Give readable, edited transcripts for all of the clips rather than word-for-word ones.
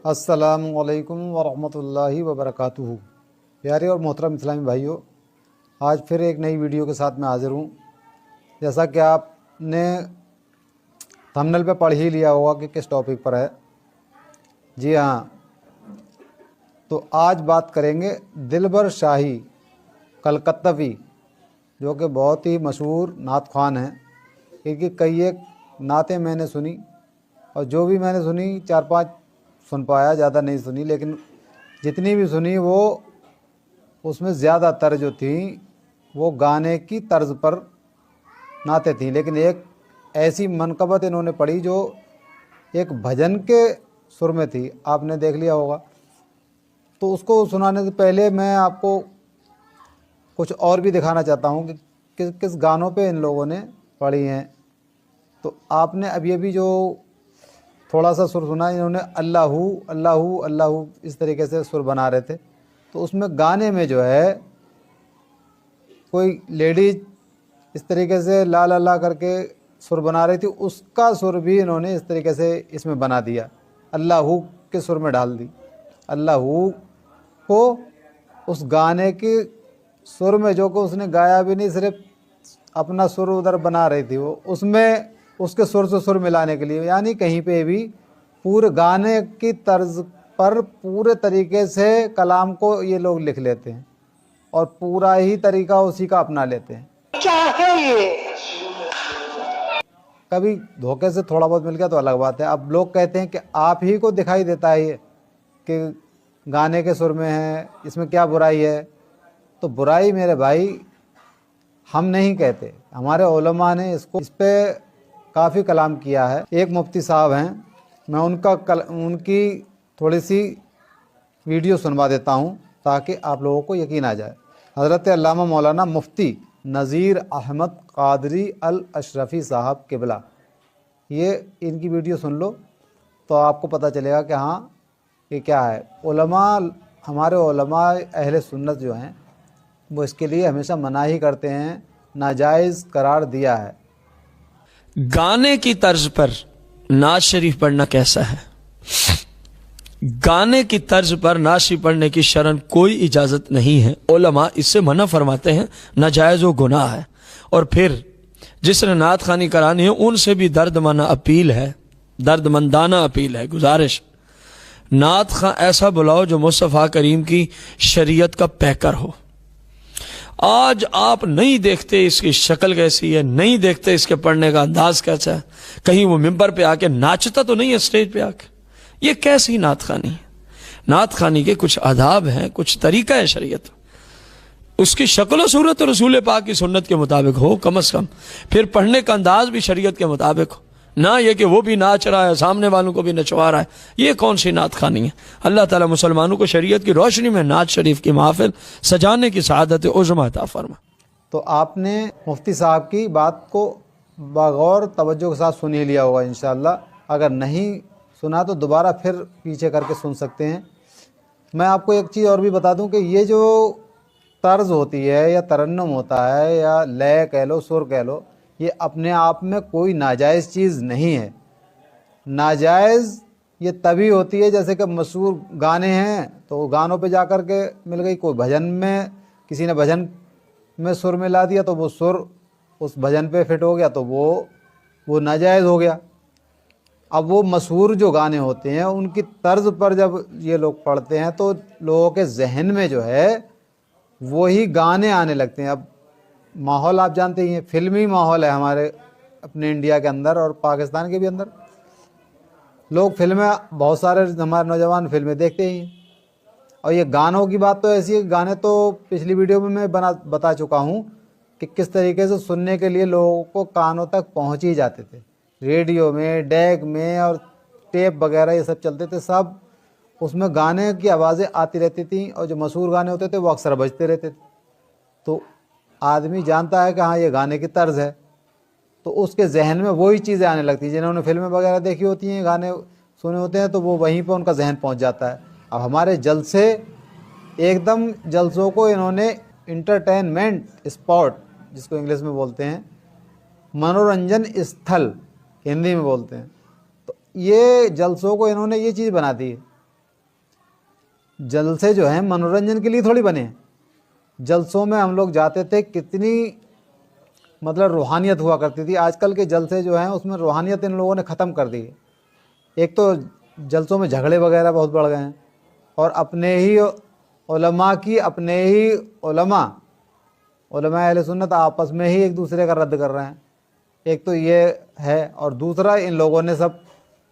अस्सलामुअलैकुम वरहमतुल्लाहि वबरकातुहू। प्यारे और मोहतरम इस्लामी भाइयों, आज फिर एक नई वीडियो के साथ मैं हाज़िर हूँ। जैसा कि आपने थंबनेल पे पढ़ ही लिया होगा कि किस टॉपिक पर है। जी हाँ, तो आज बात करेंगे दिलबर शाही कलकत्तवी, जो कि बहुत ही मशहूर नात ख़्वान हैं। इनकी कई एक नातें मैंने सुनी, और जो भी मैंने सुनी 4-5 सुन पाया, ज़्यादा नहीं सुनी, लेकिन जितनी भी सुनी वो उसमें ज़्यादातर जो थी वो गाने की तर्ज पर नाते थी। लेकिन एक ऐसी मनकबत इन्होंने पढ़ी जो एक भजन के सुर में थी, आपने देख लिया होगा। तो उसको सुनाने से पहले मैं आपको कुछ और भी दिखाना चाहता हूँ कि किस किस गानों पे इन लोगों ने पढ़ी हैं। तो आपने अभी जो थोड़ा सा सुर सुना, इन्होंने अल्लाहू अल्लाहू अल्लाहू इस तरीके से सुर बना रहे थे। तो उसमें गाने में जो है कोई लेडीज इस तरीके से ला ला ला करके सुर बना रही थी, उसका सुर भी इन्होंने इस तरीके से इसमें बना दिया, अल्लाहू के सुर में डाल दी। अल्लाहू को उस गाने के सुर में, जो को उसने गाया भी नहीं, सिर्फ अपना सुर उधर बना रही थी वो, उसमें उसके सुर से सुर मिलाने के लिए, यानी कहीं पे भी पूरे गाने की तर्ज पर पूरे तरीके से कलाम को ये लोग लिख लेते हैं और पूरा ही तरीका उसी का अपना लेते हैं। क्या है ये? कभी धोखे से थोड़ा बहुत मिल गया तो अलग बात है। अब लोग कहते हैं कि आप ही को दिखाई देता है ये कि गाने के सुर में है, इसमें क्या बुराई है? तो बुराई मेरे भाई हम नहीं कहते, हमारे उलमा ने इस पे काफ़ी कलाम किया है। एक मुफ्ती साहब हैं, मैं उनकी थोड़ी सी वीडियो सुनवा देता हूँ ताकि आप लोगों को यकीन आ जाए। हज़रत अल्लामा मौलाना मुफ्ती नज़ीर अहमद क़ादरी अल अशरफ़ी साहब किबला, ये इनकी वीडियो सुन लो तो आपको पता चलेगा कि हाँ ये क्या है। उलमा, हमारे उलमा अहले सुन्नत जो हैं वो इसके लिए हमेशा मना ही करते हैं, नाजायज़ करार दिया है। गाने की तर्ज पर नात शरीफ पढ़ना कैसा है? गाने की तर्ज पर नात शरीफ पढ़ने की शरन कोई इजाजत नहीं है। उलमा इससे मना फरमाते हैं, नाजायज व गुनाह है। और फिर जिसने नात खानी करानी है उनसे भी दर्दमंदाना अपील है, दर्दमंदाना अपील है, गुजारिश, नात खां ऐसा बुलाओ जो मुस्तफ़ा करीम की शरीयत का पैकर हो। आज आप नहीं देखते इसकी शक्ल कैसी है, नहीं देखते इसके पढ़ने का अंदाज कैसा है, कहीं वो मिंबर पे आके नाचता तो नहीं है स्टेज पे आके। ये कैसी नात खानी है? नात खानी के कुछ आदाब हैं, कुछ तरीका है शरीयत, उसकी शक्ल सूरत रसूल पाक की सुन्नत के मुताबिक हो कम से कम, फिर पढ़ने का अंदाज भी शरीयत के मुताबिक हो, ना ये कि वो भी नाच रहा है, सामने वालों को भी नचवा रहा है। ये कौन सी नात खानी है? अल्लाह ताला मुसलमानों को शरीयत की रोशनी में नात शरीफ की महफिल सजाने की सआदत उज़्मा अता फरमा। तो आपने मुफ्ती साहब की बात को बगौर तवज्जो के साथ सुन ही लिया होगा इंशाअल्लाह। अगर नहीं सुना तो दोबारा फिर पीछे करके सुन सकते हैं। मैं आपको एक चीज़ और भी बता दूं कि ये जो तर्ज होती है या तरन्नुम होता है या लय कह लो, सुर कह लो, ये अपने आप में कोई नाजायज़ चीज़ नहीं है। नाजायज़ ये तभी होती है जैसे कि मशहूर गाने हैं तो गानों पे जा कर के मिल गई, कोई भजन में किसी ने भजन में सुर में ला दिया तो वो सुर उस भजन पे फिट हो गया तो वो नाजायज़ हो गया। अब वो मशहूर जो गाने होते हैं उनकी तर्ज पर जब ये लोग पढ़ते हैं तो लोगों के जहन में जो है वही गाने आने लगते हैं। अब माहौल आप जानते ही हैं, फिल्मी माहौल है हमारे अपने इंडिया के अंदर और पाकिस्तान के भी अंदर। लोग फिल्में, बहुत सारे हमारे नौजवान फिल्में देखते ही हैं। और ये गानों की बात तो ऐसी है, गाने तो पिछली वीडियो में मैं बता चुका हूँ कि किस तरीके से सुनने के लिए लोगों को कानों तक पहुँच ही जाते थे। रेडियो में, डेक में और टेप वगैरह ये सब चलते थे, सब उसमें गाने की आवाज़ें आती रहती थी और जो मशहूर गाने होते थे वो अक्सर बजते रहते थे। तो आदमी जानता है कि हाँ ये गाने की तर्ज है, तो उसके जहन में वही चीज़ें आने लगती हैं। जिन्होंने फिल्में वगैरह देखी होती हैं, गाने सुने होते हैं, तो वो वहीं पर उनका जहन पहुंच जाता है। अब हमारे जलसे एकदम जलसों को इन्होंने इंटरटेनमेंट स्पॉट, जिसको इंग्लिश में बोलते हैं, मनोरंजन स्थल हिंदी में बोलते हैं, तो ये जलसों को इन्होंने ये चीज़ बना दी है। जलसे जो हैं मनोरंजन के लिए थोड़ी बने हैं। जलसों में हम लोग जाते थे, कितनी मतलब रूहानियत हुआ करती थी। आजकल के जलसे जो हैं उसमें रूहानियत इन लोगों ने ख़त्म कर दी है। एक तो जलसों में झगड़े वगैरह बहुत बढ़ गए हैं, और अपने ही उलमा की अपने ही उलमा अहले सुन्नत आपस में ही एक दूसरे का रद्द कर रहे हैं। एक तो ये है, और दूसरा इन लोगों ने सब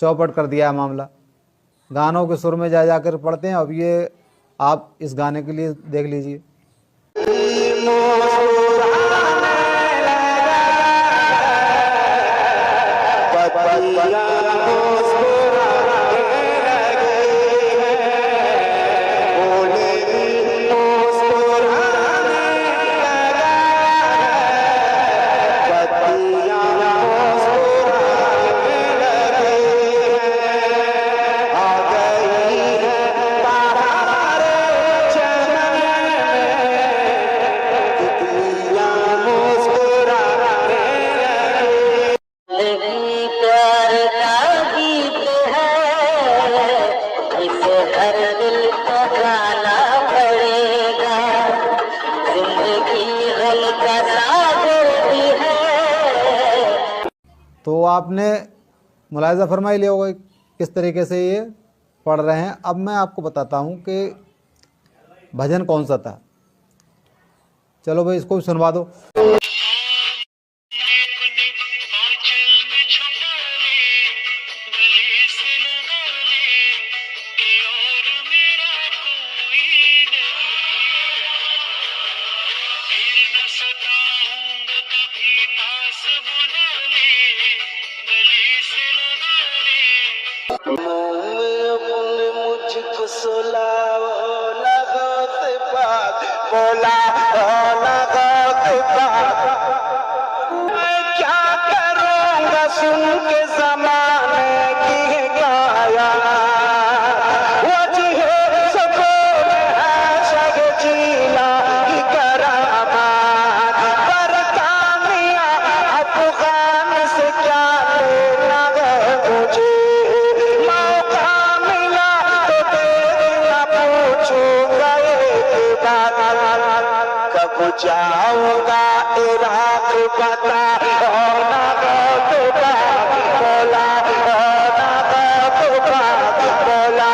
चौपट कर दिया है मामला। गानों के सुर में जा जाकर पढ़ते हैं। अब ये आप इस गाने के लिए देख लीजिए। तो आपने मुलाहिज़ा फरमाई लिया होगा किस तरीके से ये पढ़ रहे हैं। अब मैं आपको बताता हूँ कि भजन कौन सा था। चलो भाई, इसको भी सुनवा दो। मुझको सुलाओ लगो से बात बोला लगो से बात। मैं क्या करूँगा सुन के ज़माने की गाया। वजह सबो में है शग जीना की करामात। बरतानिया अफगान से क्या लेना है मुझे। कब जाऊंगा इराक बता बोला बोला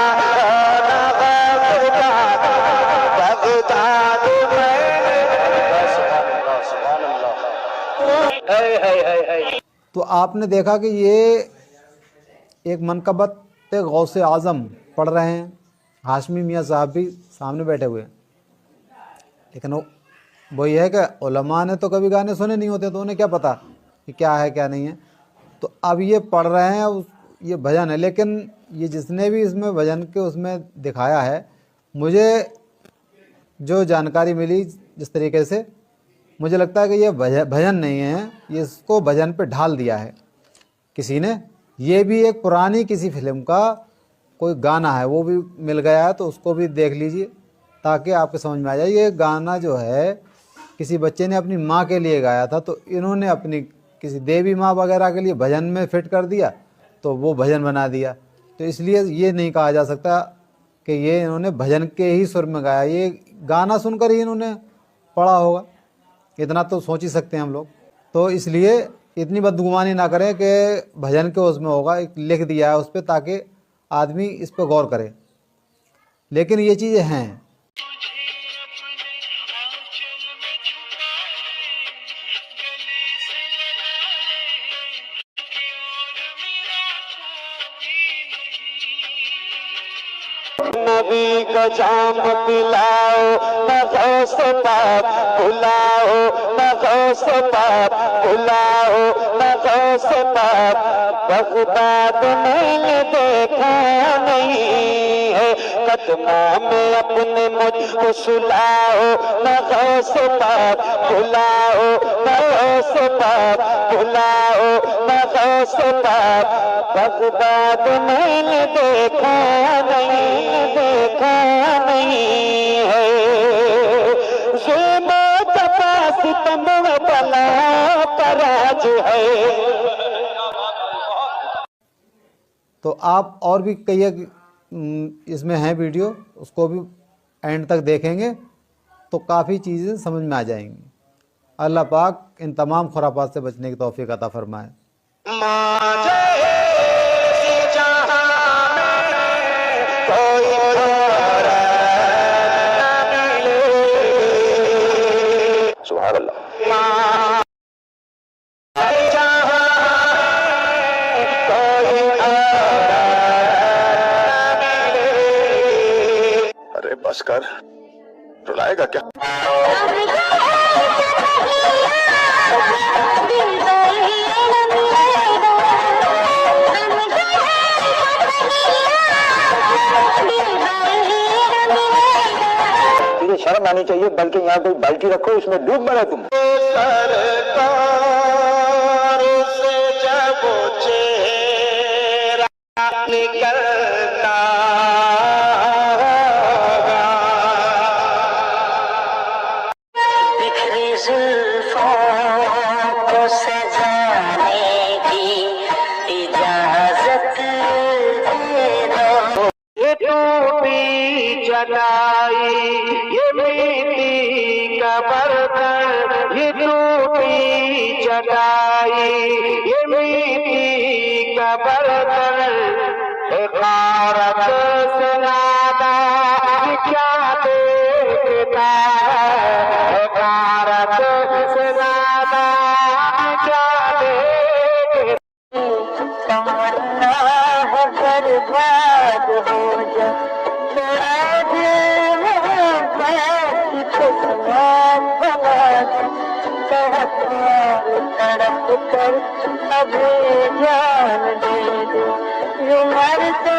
बगदाद में। तो आपने देखा कि ये एक मनकबत गौसे आज़म पढ़ रहे हैं। हाशमी मियाँ साहब भी सामने बैठे हुए हैं, लेकिन वो ये है कि उलमा ने तो कभी गाने सुने नहीं होते, तो उन्हें क्या पता कि क्या है क्या नहीं है। तो अब ये पढ़ रहे हैं, ये भजन है। लेकिन ये जिसने भी इसमें भजन के उसमें दिखाया है, मुझे जो जानकारी मिली जिस तरीके से, मुझे लगता है कि ये भजन नहीं है, ये इसको भजन पे ढाल दिया है किसी ने। ये भी एक पुरानी किसी फिल्म का कोई गाना है, वो भी मिल गया है, तो उसको भी देख लीजिए ताकि आपको समझ में आ जाए। ये गाना जो है किसी बच्चे ने अपनी माँ के लिए गाया था, तो इन्होंने अपनी किसी देवी माँ वगैरह के लिए भजन में फिट कर दिया, तो वो भजन बना दिया। तो इसलिए ये नहीं कहा जा सकता कि ये इन्होंने भजन के ही सुर में गाया। ये गाना सुनकर ही इन्होंने पढ़ा होगा, इतना तो सोच ही सकते हैं हम लोग। तो इसलिए इतनी बदगुमानी ना करें कि भजन के उसमें होगा, एक लिख दिया है उस पर, ताकि आदमी इस पर गौर करे। लेकिन ये चीज़ें हैं। नबी का जाम पिलाओ न गौस पाक बुलाओ, न गौस पाक बुलाओ, न गौस पाक। बगदाद मैंने देखा नहीं है, कदमों में अपने मुझको सुलाओ न गौसे पाक, बुलाओ न गौसे पाक, बुलाओ न गौसे पाक। बगदाद मैंने देखा नहीं, देखा नहीं है, ज़ुल्म जफ़ा सितम व बला का राज है। तो आप और भी कई एक इसमें हैं वीडियो, उसको भी एंड तक देखेंगे तो काफ़ी चीज़ें समझ में आ जाएंगी। अल्लाह पाक इन तमाम खुराफात से बचने की तौफीक अता फरमाए। सुभान अल्लाह। अरे बस कर, रुलाएगा क्या? तुझे शर्म आनी चाहिए, बल्कि यहाँ कोई बाल्टी रखो, उसमें डूब मरो तुम। सरकार से जब चेहरा निकलता को सजाने की इजाजत दे दो। ये टूटी चटाई, ये मिट्टी का बर्तन, ये टूटी चटाई, ये मिट्टी का बर्तन, इमारत से नादा क्या देखता है, इमारत से नादा क्या देखता। तमन्ना है बर्बाद हो जा, तड़प कर अभी जान दे दो, जो मरते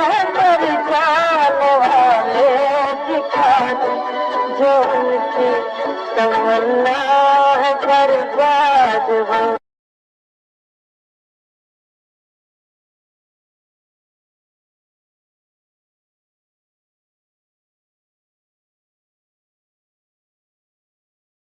हैं मर जाने वाले दिखा दो, जो उनकी तमन्ना है बर्बाद हो